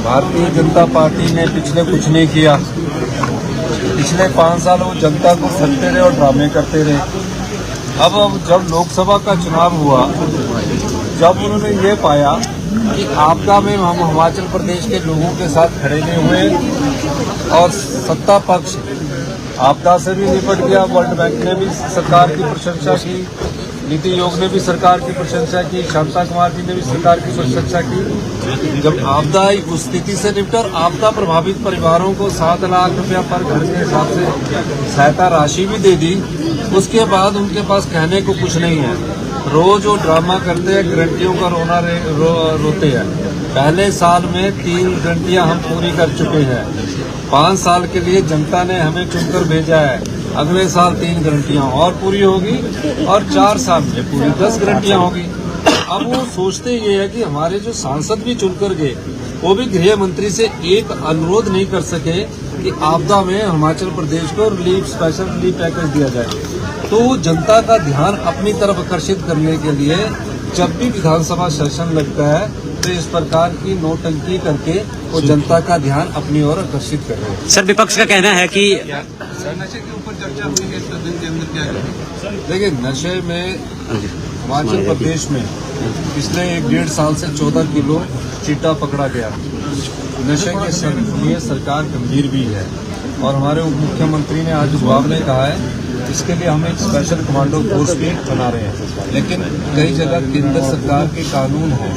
Bharatiya Janata party ने पिछले कुछ नहीं किया। पिछले 5 साल वो जनता को ठगते रहे और ड्रामे करते रहे। अब जब लोकसभा का चुनाव हुआ, जब उन्होंने ये पाया कि आपदा में हम हिमाचल प्रदेश के लोगों के साथ खड़े नहीं हुए और सत्ता पक्ष आपदा से भी निपट गया। वर्ल्ड बैंक ने भी सरकार की प्रशंसा की, नीति आयोग ने भी सरकार की प्रशंसा की, शांता कुमार जी ने भी सरकार की प्रशंसा की। जब आपदा आई उस स्थिति से निपटा और आपदा प्रभावित परिवारों को 7 लाख रुपया पर घर के हिसाब से सहायता राशि भी दे दी। उसके बाद उनके पास कहने को कुछ नहीं है। रोज वो ड्रामा करते हैं, गारंटियों का रोते हैं। पहले साल में 3 गारंटियां हम पूरी कर चुके हैं। 5 साल के लिए जनता ने हमें चुनकर भेजा है। अगले साल 3 गारंटियां और पूरी होगी और 4 साल में पूरी 10 गारंटियां होगी। अब वो सोचते ये है कि हमारे जो सांसद भी चुनकर गए वो भी गृह मंत्री से एक अनुरोध नहीं कर सके कि आपदा में हिमाचल प्रदेश को स्पेशल रिलीफ पैकेज दिया जाए। तो जनता का ध्यान अपनी तरफ आकर्षित करने के लिए जब भी विधानसभा सेशन लगता है तो इस प्रकार की नौटंकी करके वो जनता का ध्यान अपनी ओर आकर्षित कर रहे हैं। सर, विपक्ष का कहना है कि नशे के ऊपर चर्चा हुई है सदन के अंदर, क्या करें? देखिए, नशे में हिमाचल प्रदेश में पिछले 1.5 साल से 14 किलो चिट्टा पकड़ा गया। नशे के लिए सरकार गंभीर भी है और हमारे उप मुख्यमंत्री ने आज जवाब में कहा है इसके लिए हम एक स्पेशल कमांडो फोर्स भी बना रहे हैं। लेकिन कई जगह केंद्र सरकार के कानून हैं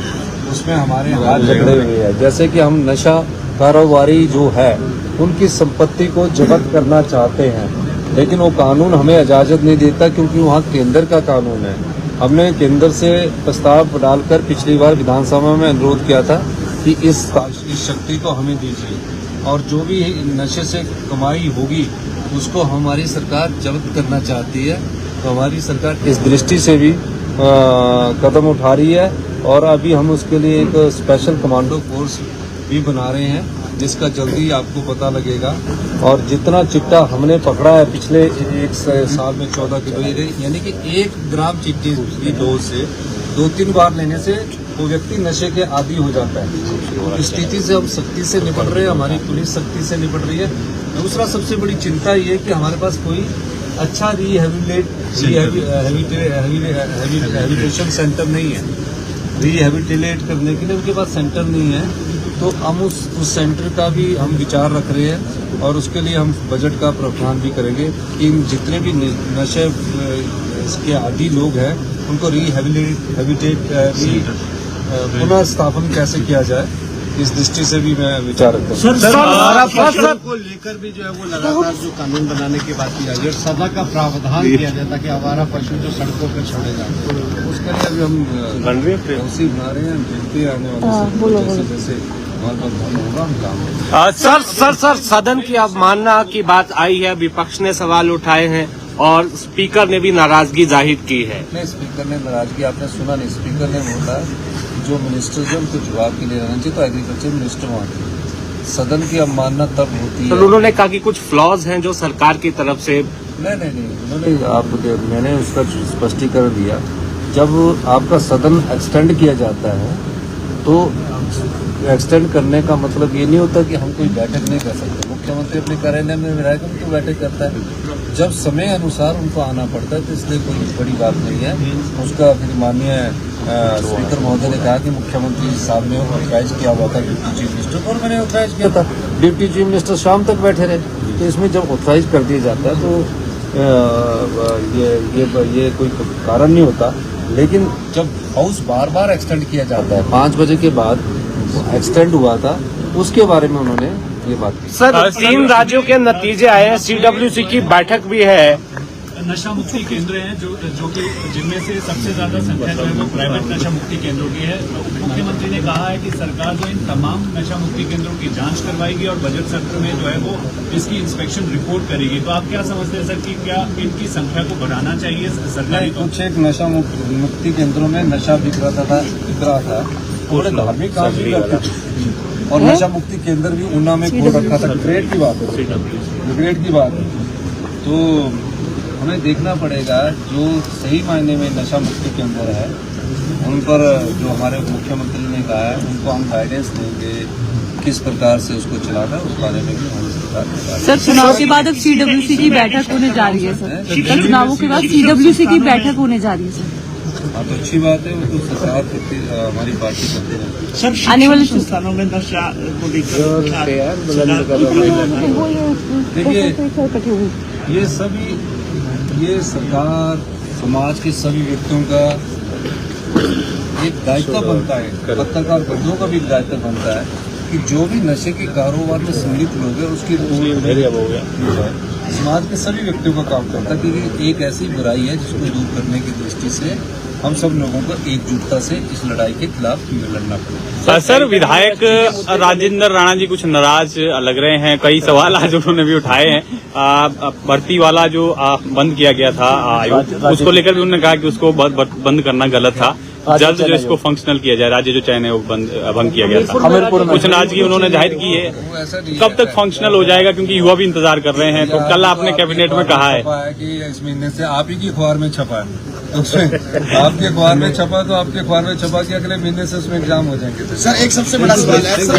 उसमें हमारे हाथ जकड़े हुए हैं। जैसे कि हम नशा कारोबारी जो है उनकी संपत्ति को जब्त करना चाहते हैं, लेकिन वो कानून हमें इजाजत नहीं देता क्योंकि वहाँ केंद्र का कानून है। हमने केंद्र से प्रस्ताव डालकर पिछली बार विधानसभा में अनुरोध किया था कि इस शक्ति को हमें दीजिए और जो भी नशे से कमाई होगी उसको हमारी सरकार जब्त करना चाहती है। तो हमारी सरकार इस दृष्टि से भी कदम उठा रही है और अभी हम उसके लिए एक स्पेशल कमांडो फोर्स भी बना रहे हैं जिसका जल्दी आपको पता लगेगा। और जितना चिट्टा हमने पकड़ा है पिछले 1 साल में 14 किलो, यानी कि 1 ग्राम चिट्टे की डोज से 2-3 बार लेने से वो व्यक्ति नशे के आदी हो जाता है। इस स्थिति से हम सख्ती से निपट रहे हैं, हमारी पुलिस सख्ती से निपट रही है। दूसरा सबसे बड़ी चिंता ये है कि हमारे पास कोई अच्छा रिहेबिलिटेशन सेंटर नहीं है। रिहेबिलिटेट करने के लिए उनके पास सेंटर नहीं है, तो हम उस सेंटर का भी हम विचार रख रहे हैं और उसके लिए हम बजट का प्रावधान भी करेंगे कि जितने भी नशे के आदी लोग हैं उनको पुनः स्थापन कैसे किया जाए, इस दृष्टि से भी मैं विचार रखता हूँ। सर को लेकर भी जो है वो लगातार जो कानून बनाने की बात की जा रही है, सजा का प्रावधान किया जाता है कि आवारा पशु जो सड़कों पर छोड़े जाते हैं, उसके लिए अभी हम पॉलिसी बना रहे हैं। देखते हैं आने वाले जैसे होगा हम काम। सर, सदन की अवमानना की बात आई है, विपक्ष ने सवाल उठाए हैं और स्पीकर ने भी नाराजगी जाहिर की है। नहीं, स्पीकर ने नाराजगी आपने सुना नहीं। स्पीकर ने बोला जो मिनिस्टर जो उनको जवाब के लिए रहना चाहिए तो एग्रीकल्चर मिनिस्टर वहाँ के। सदन की अवमानना तब होती है। तो उन्होंने कहा कि कुछ फ्लॉज हैं जो सरकार की तरफ से। नहीं, उन्होंने मैंने उसका स्पष्टीकरण दिया। जब आपका सदन एक्सटेंड किया जाता है तो एक्सटेंड करने का मतलब ये नहीं होता कि हम कोई बैठक नहीं कर सकते। मुख्यमंत्री अपने कार्यालय में विधायकों की बैठक करता है, जब समय अनुसार उनको आना पड़ता है, तो इसलिए कोई बड़ी बात नहीं है। उसका फिर माननीय स्पीकर महोदय ने कहा कि मुख्यमंत्री साहब ने ऑथराइज किया हुआ था डिप्टी चीफ मिनिस्टर को और मैंने ऑथराइज किया था। डिप्टी चीफ मिनिस्टर शाम तक बैठे रहे, तो इसमें जब ऑथराइज कर दिया जाता है तो ये कोई कारण नहीं होता। लेकिन जब हाउस बार बार एक्सटेंड किया जाता है, 5 बजे के बाद एक्सटेंड हुआ था, उसके बारे में उन्होंने ये बात की। सर, 3 राज्यों के नतीजे आए हैं, CWC की बैठक भी है। नशा मुक्ति केंद्र हैं जो कि जिनमें से सबसे ज्यादा संख्या जो है वो प्राइवेट नशा मुक्ति केंद्रों की है। मुख्यमंत्री ने कहा है कि सरकार जो इन तमाम नशा मुक्ति केंद्रों की जांच करवाएगी और बजट सत्र में जो है वो इसकी इंस्पेक्शन रिपोर्ट करेगी। तो आप क्या समझते हैं सर कि क्या इनकी संख्या को बढ़ाना चाहिए सरकारी? कुछ एक नशा मुक्ति केंद्रों में नशा बिक रहा था, थोड़े धार्मिक काम भी करते थे और नशा मुक्ति केंद्र भी ऊना में खोल रखा था। ग्रेड की बात है, तो हमें देखना पड़ेगा जो सही मायने में नशा मुक्ति केंद्र है उन पर जो हमारे मुख्यमंत्री ने कहा है उनको हम गाइडेंस देंगे, किस प्रकार से उसको चलाना है, उस बारे में भी हमारी सरकार के पास। सर चुनाव के बाद अब सीडब्ल्यूसी की बैठक होने जा रही है सर चुनावों के बाद सीडब्ल्यूसी की बैठक होने जा रही है सर हाँ, तो अच्छी बात है, वो तो सरकार करती, हमारी पार्टी करती रहती है। सर आने वाले स्थानों में नशा को लेकर देखिए, ये सरकार, समाज के सभी व्यक्तियों का एक दायित्व बनता है, पत्रकार बंधुओं का भी दायित्व बनता है कि जो भी नशे के कारोबार में संलिप्त लोग हैं उसकी समाज के सभी व्यक्तियों का काम करता है, क्योंकि एक ऐसी बुराई है जिसको दूर करने की दृष्टि से हम सब लोगों को एकजुटता से इस लड़ाई के खिलाफ लड़ना पड़ेगा। सर विधायक राजेंद्र राणा जी कुछ नाराज लग रहे हैं, कई सवाल आज उन्होंने भी उठाए हैं। भर्ती वाला जो बंद किया गया था आयोग, उसको लेकर भी उन्होंने कहा कि उसको बंद करना गलत था, जल्द जो इसको फंक्शनल किया जाए, राज्य जो चयन है वो भंग किया गया था। कुछ नाराजगी उन्होंने जाहिर की है, कब तक फंक्शनल हो जाएगा, क्योंकि युवा भी इंतजार कर रहे हैं। तो कल आपने कैबिनेट में कहा है कि इस महीने से आप ही की अखबार में छपा है, तो उसमें आपके अखबार में छपा, तो आपके अखबार में छपा कि अगले महीने से उसमें एग्जाम हो जाएंगे। सर एक सबसे बड़ा सवाल है सर,